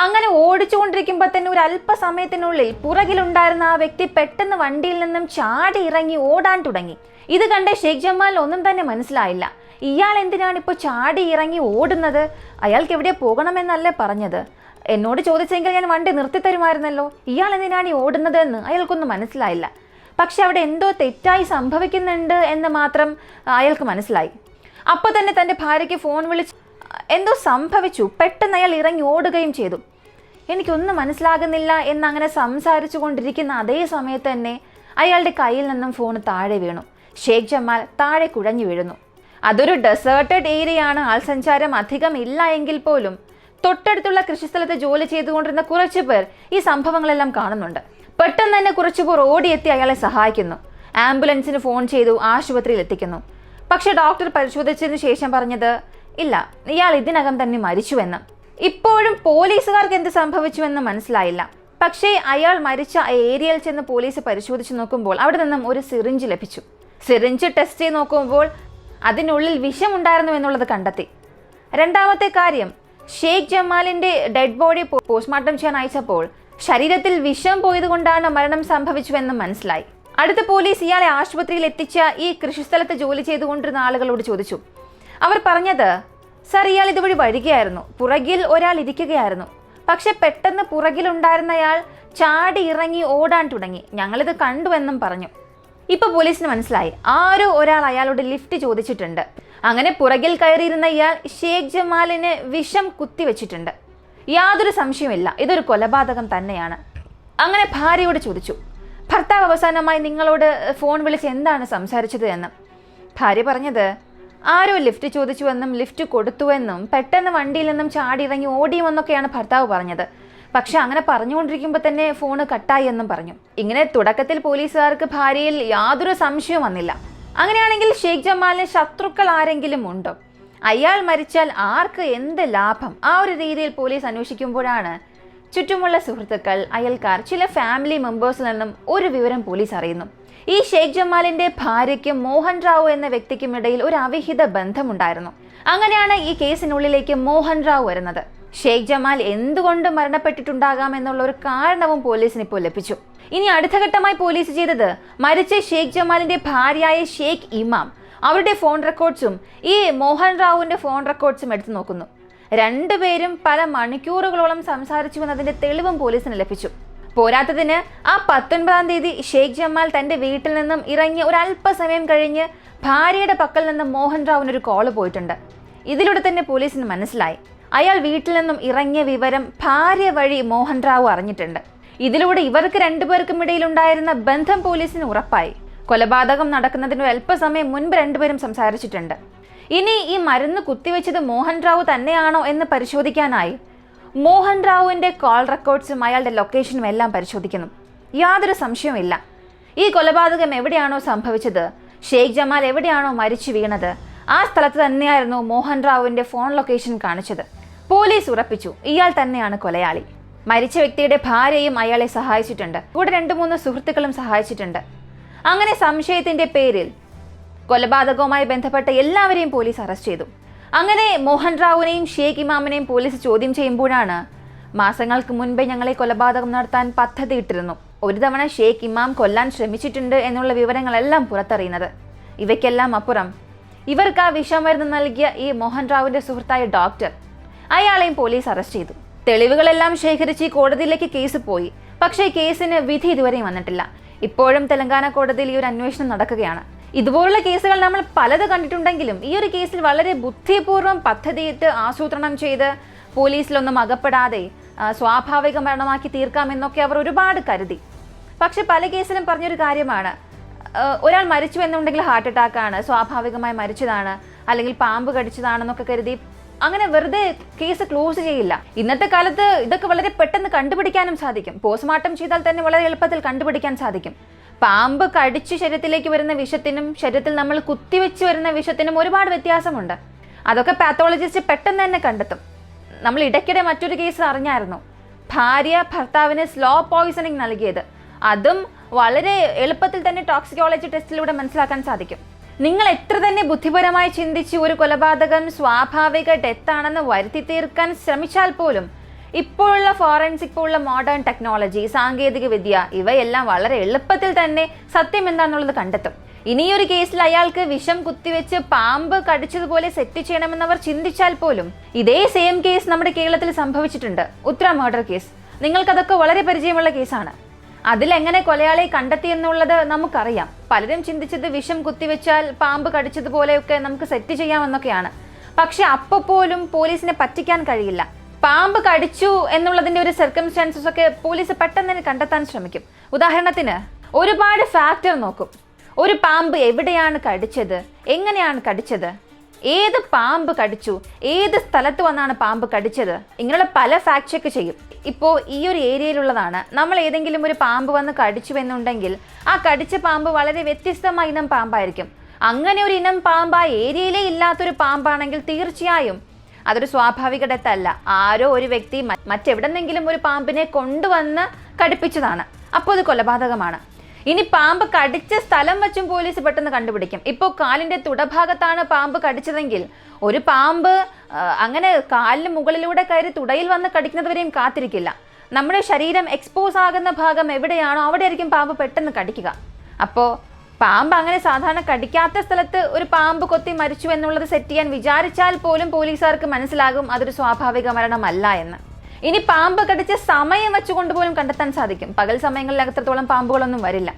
അങ്ങനെ ഓടിച്ചുകൊണ്ടിരിക്കുമ്പോൾ തന്നെ ഒരു അല്പസമയത്തിനുള്ളിൽ പുറകിലുണ്ടായിരുന്ന ആ വ്യക്തി പെട്ടെന്ന് വണ്ടിയിൽ നിന്നും ചാടി ഇറങ്ങി ഓടാൻ തുടങ്ങി. ഇത് കണ്ട് ഷേഖ് ജമാലിന് ഒന്നും തന്നെ മനസ്സിലായില്ല. ഇയാൾ എന്തിനാണ് ഇപ്പോൾ ചാടി ഇറങ്ങി ഓടുന്നത്? അയാൾക്ക് എവിടെ പോകണമെന്നല്ലേ പറഞ്ഞത്? എന്നോട് ചോദിച്ചെങ്കിൽ ഞാൻ വണ്ടി നിർത്തിത്തരുമായിരുന്നല്ലോ. ഇയാൾ എന്തിനാണ് ഈ ഓടുന്നത് എന്ന് അയാൾക്കൊന്നും മനസ്സിലായില്ല. പക്ഷെ അവിടെ എന്തോ തെറ്റായി സംഭവിക്കുന്നുണ്ട് എന്ന് മാത്രം അയാൾക്ക് മനസ്സിലായി. അപ്പോൾ തന്നെ തൻ്റെ ഭാര്യയ്ക്ക് ഫോൺ വിളിച്ച് എന്തോ സംഭവിച്ചു. പെട്ടെന്ന് അയാൾ ഇറങ്ങി ഓടുകയും ചെയ്തു. എനിക്കൊന്നും മനസ്സിലാകുന്നില്ല എന്നങ്ങനെ സംസാരിച്ചു കൊണ്ടിരിക്കുന്ന അതേ സമയത്ത് തന്നെ അയാളുടെ കയ്യിൽ നിന്നും ഫോൺ താഴെ വീണു. ഷേഖ് ജമാൽ താഴെ കുഴഞ്ഞു വീഴുന്നു. അതൊരു ഡെസേർട്ടഡ് ഏരിയയാണ്, ആൾസഞ്ചാരം അധികം ഇല്ല എങ്കിൽ പോലും തൊട്ടടുത്തുള്ള കൃഷിസ്ഥലത്ത് ജോലി ചെയ്തുകൊണ്ടിരുന്ന കുറച്ചു പേർ ഈ സംഭവങ്ങളെല്ലാം കാണുന്നുണ്ട്. പെട്ടെന്ന് തന്നെ കുറച്ചുപേർ ഓടിയെത്തി അയാളെ സഹായിക്കുന്നു. ആംബുലൻസിന് ഫോൺ ചെയ്തു ആശുപത്രിയിൽ എത്തിക്കുന്നു. പക്ഷെ ഡോക്ടർ പരിശോധിച്ചതിന് ശേഷം പറഞ്ഞത് ഇല്ല, ഇയാൾ ഇതിനകം തന്നെ മരിച്ചുവെന്ന്. ഇപ്പോഴും പോലീസുകാർക്ക് എന്ത് സംഭവിച്ചുവെന്ന് മനസ്സിലായില്ല. പക്ഷേ അയാൾ മരിച്ച ഏരിയയിൽ ചെന്ന് പോലീസ് പരിശോധിച്ച് നോക്കുമ്പോൾ അവിടെ നിന്നും ഒരു സിറിഞ്ച് ലഭിച്ചു. സിറിഞ്ച് ടെസ്റ്റ് ചെയ്ത് നോക്കുമ്പോൾ അതിനുള്ളിൽ വിഷമുണ്ടായിരുന്നു എന്നുള്ളത് കണ്ടെത്തി. രണ്ടാമത്തെ കാര്യം, ഷെയ്ഖ് ജമാലിന്റെ ഡെഡ് ബോഡി പോസ്റ്റ്മോർട്ടം ചെയ്യാൻ അയച്ചപ്പോൾ ശരീരത്തിൽ വിഷം പോയതുകൊണ്ടാണ് മരണം സംഭവിച്ചുവെന്നും മനസ്സിലായി. അടുത്ത പോലീസ് ഇയാളെ ആശുപത്രിയിൽ എത്തിച്ച ഈ കൃഷിസ്ഥലത്ത് ജോലി ചെയ്തുകൊണ്ടിരുന്ന ആളുകളോട് ചോദിച്ചു. അവർ പറഞ്ഞത്, സർ, ഇയാൾ ഇതുവഴി വരികയായിരുന്നു, പുറകിൽ ഒരാൾ ഇരിക്കുകയായിരുന്നു, പക്ഷെ പെട്ടെന്ന് പുറകിലുണ്ടായിരുന്നയാൾ ചാടി ഇറങ്ങി ഓടാൻ തുടങ്ങി, ഞങ്ങളിത് കണ്ടുവെന്നും പറഞ്ഞു. ഇപ്പൊ പോലീസിന് മനസ്സിലായി, ആരോ ഒരാൾ അയാളോട് ലിഫ്റ്റ് ചോദിച്ചിട്ടുണ്ട്. അങ്ങനെ പുറകിൽ കയറിയിരുന്ന ഇയാൾ ഷെയ്ഖ് ജമാലിന് വിഷം കുത്തിവെച്ചിട്ടുണ്ട്. യാതൊരു സംശയമില്ല, ഇതൊരു കൊലപാതകം തന്നെയാണ്. അങ്ങനെ ഭാര്യയോട് ചോദിച്ചു, ഭർത്താവ് അവസാനമായി നിങ്ങളോട് ഫോൺ വിളിച്ച് എന്താണ് സംസാരിച്ചത് എന്ന്. ഭാര്യ പറഞ്ഞത്, ആരോ ലിഫ്റ്റ് ചോദിച്ചുവെന്നും ലിഫ്റ്റ് കൊടുത്തുവെന്നും പെട്ടെന്ന് വണ്ടിയിൽ നിന്നും ചാടി ഇറങ്ങി ഓടിയുമെന്നൊക്കെയാണ് ഭർത്താവ് പറഞ്ഞത്. പക്ഷെ അങ്ങനെ പറഞ്ഞുകൊണ്ടിരിക്കുമ്പോൾ തന്നെ ഫോണ് കട്ടായി എന്നും പറഞ്ഞു. ഇങ്ങനെ തുടക്കത്തിൽ പോലീസുകാർക്ക് ഭാര്യയിൽ യാതൊരു സംശയവും വന്നില്ല. അങ്ങനെയാണെങ്കിൽ ഷെയ്ഖ് ജമാലിന് ശത്രുക്കൾ ആരെങ്കിലും ഉണ്ടോ? അയാൾ മരിച്ചാൽ ആർക്ക് എന്ത് ലാഭം? ആ ഒരു രീതിയിൽ പോലീസ് അന്വേഷിക്കുമ്പോഴാണ് ചുറ്റുമുള്ള സുഹൃത്തുക്കൾ, അയൽക്കാർ, ചില ഫാമിലി മെമ്പേഴ്സിൽ നിന്നും ഒരു വിവരം പോലീസ് അറിയുന്നു. ഈ ഷെയ്ഖ് ജമാലിന്റെ ഭാര്യയ്ക്കും മോഹൻ റാവു എന്ന വ്യക്തിക്കും ഇടയിൽ ഒരു അവിഹിത ബന്ധമുണ്ടായിരുന്നു. അങ്ങനെയാണ് ഈ കേസിനുള്ളിലേക്ക് മോഹൻ റാവു വരുന്നത്. ഷെയ്ഖ് ജമാൽ എന്തുകൊണ്ട് മരണപ്പെട്ടിട്ടുണ്ടാകാം എന്നുള്ള ഒരു കാരണവും പോലീസിന് ഇപ്പോൾ ലഭിച്ചു. ഇനി അടുത്ത ഘട്ടമായി പോലീസ് ചെയ്തത് മരിച്ച ഷെയ്ഖ് ജമാലിന്റെ ഭാര്യയായ ഷെയ്ഖ് ഇമാം, അവരുടെ ഫോൺ റെക്കോർഡ്സും ഈ മോഹൻ റാവുവിന്റെ ഫോൺ റെക്കോർഡ്സും എടുത്തു നോക്കുന്നു. രണ്ടുപേരും പല മണിക്കൂറുകളോളം സംസാരിച്ചു എന്നതിന്റെ തെളിവും പോലീസിന് ലഭിച്ചു. പോരാത്തതിന് ആ 19-ാം തീയതി ഷെയ്ഖ് ജമാൽ തന്റെ വീട്ടിൽ നിന്നും ഇറങ്ങി ഒരല്പസമയം കഴിഞ്ഞ് ഭാര്യയുടെ പക്കൽ നിന്ന് മോഹൻ റാവുവിനൊരു കോള് പോയിട്ടുണ്ട്. ഇതിലൂടെ തന്നെ പോലീസിന് മനസ്സിലായി, അയാൾ വീട്ടിൽ നിന്നും ഇറങ്ങിയ വിവരം ഭാര്യ വഴി മോഹൻ റാവു അറിഞ്ഞിട്ടുണ്ട്. ഇതിലൂടെ ഇവർക്ക് രണ്ടുപേർക്കും ഇടയിലുണ്ടായിരുന്ന ബന്ധം പോലീസിന് ഉറപ്പായി. കൊലപാതകം നടക്കുന്നതിന് അല്പസമയം മുൻപ് രണ്ടുപേരും സംസാരിച്ചിട്ടുണ്ട്. ഇനി ഈ മരുന്ന് കുത്തിവെച്ചത് മോഹൻ റാവു തന്നെയാണോ എന്ന് പരിശോധിക്കാനായി മോഹൻ റാവുവിന്റെ കോൾ റെക്കോർഡ്സും അയാളുടെ ലൊക്കേഷനും എല്ലാം പരിശോധിക്കുന്നു. യാതൊരു സംശയവുമില്ല, ഈ കൊലപാതകം എവിടെയാണോ സംഭവിച്ചത്, ഷെയ്ഖ് ജമാൽ എവിടെയാണോ മരിച്ചു വീണത്, ആ സ്ഥലത്ത് തന്നെയായിരുന്നു മോഹൻ റാവുവിന്റെ ഫോൺ ലൊക്കേഷൻ കാണിച്ചത്. പോലീസ് ഉറപ്പിച്ചു, ഇയാൾ തന്നെയാണ് കൊലയാളി. മരിച്ച വ്യക്തിയുടെ ഭാര്യയും അയാളെ സഹായിച്ചിട്ടുണ്ട്. കൂടെ 2-3 സുഹൃത്തുക്കളും സഹായിച്ചിട്ടുണ്ട്. അങ്ങനെ സംശയത്തിന്റെ പേരിൽ കൊലപാതകവുമായി ബന്ധപ്പെട്ട എല്ലാവരെയും പോലീസ് അറസ്റ്റ് ചെയ്തു. അങ്ങനെ മോഹൻ റാവുവിനെയും ഷെയ്ഖ് ഇമാമിനെയും പോലീസ് ചോദ്യം ചെയ്യുമ്പോഴാണ്, മാസങ്ങൾക്ക് മുൻപേ ഞങ്ങളെ കൊലപാതകം നടത്താൻ പദ്ധതിയിട്ടിരുന്നു, ഒരു തവണ ഷെയ്ഖ് ഇമാം കൊല്ലാൻ ശ്രമിച്ചിട്ടുണ്ട് എന്നുള്ള വിവരങ്ങളെല്ലാം പുറത്തറിയുന്നത്. ഇവയ്ക്കെല്ലാം അപ്പുറം ഇവർക്ക് ആ വിഷമരുന്ന് നൽകിയ ഈ മോഹൻ റാവുവിന്റെ സുഹൃത്തായ ഡോക്ടർ, അയാളെയും പോലീസ് അറസ്റ്റ് ചെയ്തു. തെളിവുകളെല്ലാം ശേഖരിച്ച് കോടതിയിലേക്ക് കേസ് പോയി. പക്ഷേ കേസിന് വിധി ഇതുവരെയും വന്നിട്ടില്ല. ഇപ്പോഴും തെലങ്കാന കോടതിയിൽ ഈ ഒരു അന്വേഷണം നടക്കുകയാണ്. ഇതുപോലുള്ള കേസുകൾ നമ്മൾ പലത് കണ്ടിട്ടുണ്ടെങ്കിലും ഈ ഒരു കേസിൽ വളരെ ബുദ്ധിപൂർവ്വം പദ്ധതിയിട്ട് ആസൂത്രണം ചെയ്ത് പോലീസിലൊന്നും അകപ്പെടാതെ സ്വാഭാവിക മരണമാക്കി തീർക്കാമെന്നൊക്കെ അവർ ഒരുപാട് കരുതി. പക്ഷെ പല കേസിലും പറഞ്ഞൊരു കാര്യമാണ്, ഒരാൾ മരിച്ചു എന്നുണ്ടെങ്കിൽ ഹാർട്ട് അറ്റാക്കാണ്, സ്വാഭാവികമായി മരിച്ചതാണ്, അല്ലെങ്കിൽ പാമ്പ് കടിച്ചതാണെന്നൊക്കെ കരുതി അങ്ങനെ വെറുതെ കേസ് ക്ലോസ് ചെയ്യില്ല. ഇന്നത്തെ കാലത്ത് ഇതൊക്കെ വളരെ പെട്ടെന്ന് കണ്ടുപിടിക്കാനും സാധിക്കും. പോസ്റ്റ്മോർട്ടം ചെയ്താൽ തന്നെ വളരെ എളുപ്പത്തിൽ കണ്ടുപിടിക്കാൻ സാധിക്കും. പാമ്പ് കടിച്ച് ശരീരത്തിലേക്ക് വരുന്ന വിഷത്തിനും ശരീരത്തിൽ നമ്മൾ കുത്തിവെച്ച് വരുന്ന വിഷത്തിനും ഒരുപാട് വ്യത്യാസമുണ്ട്. അതൊക്കെ പാത്തോളജിസ്റ്റ് പെട്ടെന്ന് തന്നെ കണ്ടെത്തും. നമ്മൾ ഇടയ്ക്കിടെ മറ്റൊരു കേസ് അറിഞ്ഞായിരുന്നു, ഭാര്യ ഭർത്താവിന് സ്ലോ പോയിസണിങ് നൽകിയത്. അതും വളരെ എളുപ്പത്തിൽ തന്നെ ടോക്സിക്കോളജി ടെസ്റ്റിലൂടെ മനസ്സിലാക്കാൻ സാധിക്കും. നിങ്ങൾ എത്ര തന്നെ ബുദ്ധിപരമായി ചിന്തിച്ച് ഒരു കൊലപാതകം സ്വാഭാവിക ഡെത്താണെന്ന് വരുത്തി തീർക്കാൻ ശ്രമിച്ചാൽ പോലും ഇപ്പോഴുള്ള ഫോറൻസിക്, ഇപ്പോഴുള്ള മോഡേൺ ടെക്നോളജി, സാങ്കേതിക വിദ്യ, ഇവയെല്ലാം വളരെ എളുപ്പത്തിൽ തന്നെ സത്യം എന്താണെന്നുള്ളത് കണ്ടെത്തും. ഇനിയൊരു കേസിൽ അയാൾക്ക് വിഷം കുത്തിവെച്ച് പാമ്പ് കടിച്ചതുപോലെ സെറ്റ് ചെയ്യണമെന്നവർ ചിന്തിച്ചാൽ പോലും ഇതേ സെയിം കേസ് നമ്മുടെ കേരളത്തിൽ സംഭവിച്ചിട്ടുണ്ട്, ഉത്തര മർഡർ കേസ്. നിങ്ങൾക്കതൊക്കെ വളരെ പരിചയമുള്ള കേസാണ്. അതിലെങ്ങനെ കൊലയാളെ കണ്ടെത്തി എന്നുള്ളത് നമുക്കറിയാം. പലരും ചിന്തിച്ചത് വിഷം കുത്തിവെച്ചാൽ പാമ്പ് കടിച്ചതുപോലെയൊക്കെ നമുക്ക് സെറ്റ് ചെയ്യാമെന്നൊക്കെയാണ്. പക്ഷെ അപ്പോൾ പോലും പോലീസിനെ പറ്റിക്കാൻ കഴിയില്ല. പാമ്പ് കടിച്ചു എന്നുള്ളതിന്റെ ഒരു സർക്കംസ്റ്റാൻസസ് ഒക്കെ പോലീസ് പെട്ടെന്ന് തന്നെ കണ്ടെത്താൻ ശ്രമിക്കും. ഉദാഹരണത്തിന് ഒരുപാട് ഫാക്ടർ നോക്കും. ഒരു പാമ്പ് എവിടെയാണ് കടിച്ചത്, എങ്ങനെയാണ് കടിച്ചത്, ഏത് പാമ്പ് കടിച്ചു, ഏത് സ്ഥലത്ത് വന്നാണ് പാമ്പ് കടിച്ചത്, ഇങ്ങനെയുള്ള പല ഫാക്ട് ചെക്ക് ചെയ്യും. ഇപ്പോൾ ഈ ഒരു ഏരിയയിലുള്ളതാണ്, നമ്മൾ ഏതെങ്കിലും ഒരു പാമ്പ് വന്ന് കടിച്ചു എന്നുണ്ടെങ്കിൽ ആ കടിച്ച പാമ്പ് വളരെ വ്യത്യസ്തമായ ഇനം പാമ്പായിരിക്കും. അങ്ങനെ ഒരു ഇനം പാമ്പ് ആ ഏരിയയിലേ ഇല്ലാത്തൊരു പാമ്പാണെങ്കിൽ തീർച്ചയായും അതൊരു സ്വാഭാവിക ഡെത്ത് അല്ല. ആരോ ഒരു വ്യക്തി മറ്റെവിടെന്നെങ്കിലും ഒരു പാമ്പിനെ കൊണ്ടുവന്ന് കടിപ്പിച്ചതാണ്, അപ്പോൾ അത് കൊലപാതകമാണ്. ഇനി പാമ്പ് കടിച്ച സ്ഥലം വെച്ചും പോലീസ് പെട്ടെന്ന് കണ്ടുപിടിക്കും. ഇപ്പോൾ കാലിന്റെ തുടഭാഗത്താണ് പാമ്പ് കടിച്ചതെങ്കിൽ ഒരു പാമ്പ് അങ്ങനെ കാലിന് മുകളിലൂടെ കയറി തുടയിൽ വന്ന് കടിക്കുന്നതുവരെയും കാത്തിരിക്കില്ല. നമ്മുടെ ശരീരം എക്സ്പോസ് ആകുന്ന ഭാഗം എവിടെയാണോ അവിടെയായിരിക്കും പാമ്പ് പെട്ടെന്ന് കടിക്കുക. അപ്പോൾ പാമ്പ് അങ്ങനെ സാധാരണ കടിക്കാത്ത സ്ഥലത്ത് ഒരു പാമ്പ് കൊത്തി മരിച്ചു എന്നുള്ളത് സെറ്റ് ചെയ്യാൻ വിചാരിച്ചാൽ പോലും പോലീസുകാർക്ക് മനസ്സിലാകും അതൊരു സ്വാഭാവിക മരണമല്ല എന്ന്. ഇനി പാമ്പ് കടിച്ച സമയം വെച്ചുകൊണ്ട് പോലും കണ്ടെത്താൻ സാധിക്കും. പകൽ സമയങ്ങളിൽ അത്രത്തോളം പാമ്പുകളൊന്നും വരില്ല.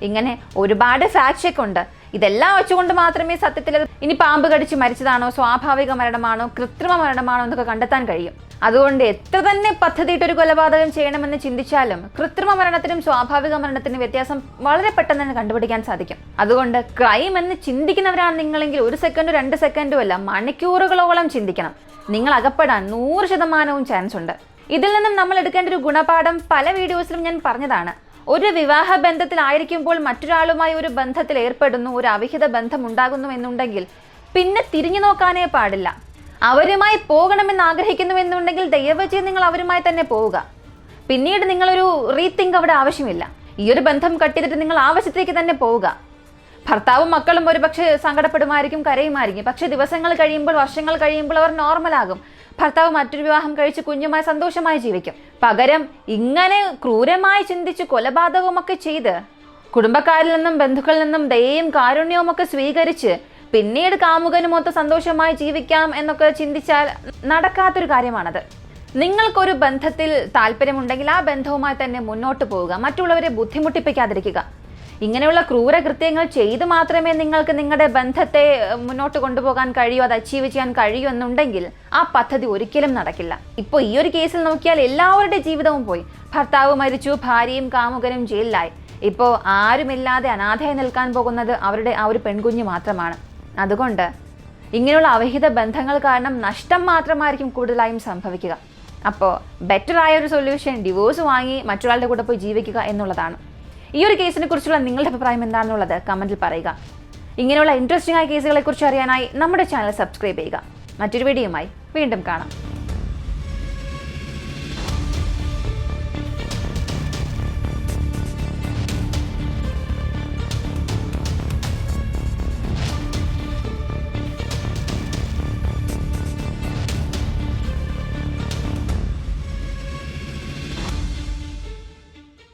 ഇങ്ങനെ ഒരുപാട് ഫാക്ട് ചെക്ക് ഉണ്ട്. ഇതെല്ലാം വെച്ചുകൊണ്ട് മാത്രമേ സത്യത്തിൽ ഇനി പാമ്പ് കടിച്ച് മരിച്ചതാണോ, സ്വാഭാവിക മരണമാണോ, കൃത്രിമ മരണമാണോ എന്നൊക്കെ കണ്ടെത്താൻ കഴിയും. അതുകൊണ്ട് എത്ര തന്നെ പദ്ധതിയിട്ടൊരു കൊലപാതകം ചെയ്യണമെന്ന് ചിന്തിച്ചാലും കൃത്രിമ മരണത്തിനും സ്വാഭാവിക മരണത്തിനും വ്യത്യാസം വളരെ പെട്ടെന്ന് തന്നെ കണ്ടുപിടിക്കാൻ സാധിക്കും. അതുകൊണ്ട് ക്രൈം എന്ന് ചിന്തിക്കുന്നവരാണ് നിങ്ങളെങ്കിൽ 1 സെക്കൻഡോ 2 സെക്കൻഡോ അല്ല, മണിക്കൂറുകളോളം ചിന്തിക്കണം. നിങ്ങൾ അകപ്പെടാൻ 100% ചാൻസ് ഉണ്ട്. ഇതിൽ നിന്നും നമ്മൾ എടുക്കേണ്ട ഒരു ഗുണപാഠം പല വീഡിയോസിലും ഞാൻ പറഞ്ഞതാണ്. ഒരു വിവാഹ ബന്ധത്തിലായിരിക്കുമ്പോൾ മറ്റൊരാളുമായി ഒരു ബന്ധത്തിൽ ഏർപ്പെടുന്നു, ഒരു അവിഹിത ബന്ധം ഉണ്ടാകുന്നു എന്നുണ്ടെങ്കിൽ പിന്നെ തിരിഞ്ഞു നോക്കാനേ പാടില്ല. അവരുമായി പോകണമെന്ന് ആഗ്രഹിക്കുന്നുവെന്നുണ്ടെങ്കിൽ ദയവ് ചെയ്ത് നിങ്ങൾ അവരുമായി തന്നെ പോവുക. പിന്നീട് നിങ്ങളൊരു റീതിങ്ക് അവിടെ ആവശ്യമില്ല. ഈ ഒരു ബന്ധം കട്ട് ചെയ്തിട്ട് നിങ്ങൾ ആവശ്യത്തേക്ക് തന്നെ പോവുക. ഭർത്താവും മക്കളും ഒരുപക്ഷെ സങ്കടപ്പെടുമായിരിക്കും, കരയുമായിരിക്കും. പക്ഷെ ദിവസങ്ങൾ കഴിയുമ്പോൾ, വർഷങ്ങൾ കഴിയുമ്പോൾ അവർ നോർമലാകും. ഭർത്താവ് മറ്റൊരു വിവാഹം കഴിച്ച് കുഞ്ഞുമായി സന്തോഷമായി ജീവിക്കും. പകരം ഇങ്ങനെ ക്രൂരമായി ചിന്തിച്ച് കൊലപാതകമൊക്കെ ചെയ്ത് കുടുംബക്കാരിൽ നിന്നും ബന്ധുക്കളിൽ നിന്നും ദയയും കാരുണ്യവും ഒക്കെ സ്വീകരിച്ച് പിന്നീട് കാമുകനുമൊത്ത് സന്തോഷമായി ജീവിക്കാം എന്നൊക്കെ ചിന്തിച്ചാൽ നടക്കാത്തൊരു കാര്യമാണത്. നിങ്ങൾക്കൊരു ബന്ധത്തിൽ താല്പര്യമുണ്ടെങ്കിൽ ആ ബന്ധവുമായി തന്നെ മുന്നോട്ട് പോവുക. മറ്റുള്ളവരെ ബുദ്ധിമുട്ടിപ്പിക്കാതിരിക്കുക. ഇങ്ങനെയുള്ള ക്രൂരകൃത്യങ്ങൾ ചെയ്ത് മാത്രമേ നിങ്ങൾക്ക് നിങ്ങളുടെ ബന്ധത്തെ മുന്നോട്ട് കൊണ്ടുപോകാൻ കഴിയൂ, അത് അച്ചീവ് ചെയ്യാൻ കഴിയൂ എന്നുണ്ടെങ്കിൽ ആ പദ്ധതി ഒരിക്കലും നടക്കില്ല. ഇപ്പോൾ ഈ ഒരു കേസിൽ നോക്കിയാൽ എല്ലാവരുടെ ജീവിതവും പോയി. ഭർത്താവ് മരിച്ചു, ഭാര്യയും കാമുകനും ജയിലിലായി. ഇപ്പോൾ ആരുമില്ലാതെ അനാഥയായി നിൽക്കാൻ പോകുന്നത് അവരുടെ ആ ഒരു പെൺകുഞ്ഞ് മാത്രമാണ്. അതുകൊണ്ട് ഇങ്ങനെയുള്ള അവിഹിത ബന്ധങ്ങൾ കാരണം നഷ്ടം മാത്രമായിരിക്കും കൂടുതലായും സംഭവിക്കുക. അപ്പോൾ ബെറ്റർ ആയ ഒരു സൊല്യൂഷൻ ഡിവോഴ്സ് വാങ്ങി മറ്റൊരാളുടെ കൂടെ പോയി ജീവിക്കുക എന്നുള്ളതാണ്. ഈ ഒരു കേസിനെ കുറിച്ചുള്ള നിങ്ങളുടെ അഭിപ്രായം എന്താണെന്നുള്ളത് കമന്റിൽ പറയുക. ഇങ്ങനെയുള്ള ഇൻട്രസ്റ്റിംഗ് ആയ കേസുകളെക്കുറിച്ച് അറിയാനായി നമ്മുടെ ചാനൽ സബ്സ്ക്രൈബ് ചെയ്യുക. മറ്റൊരു വീഡിയോയുമായി വീണ്ടും കാണാം.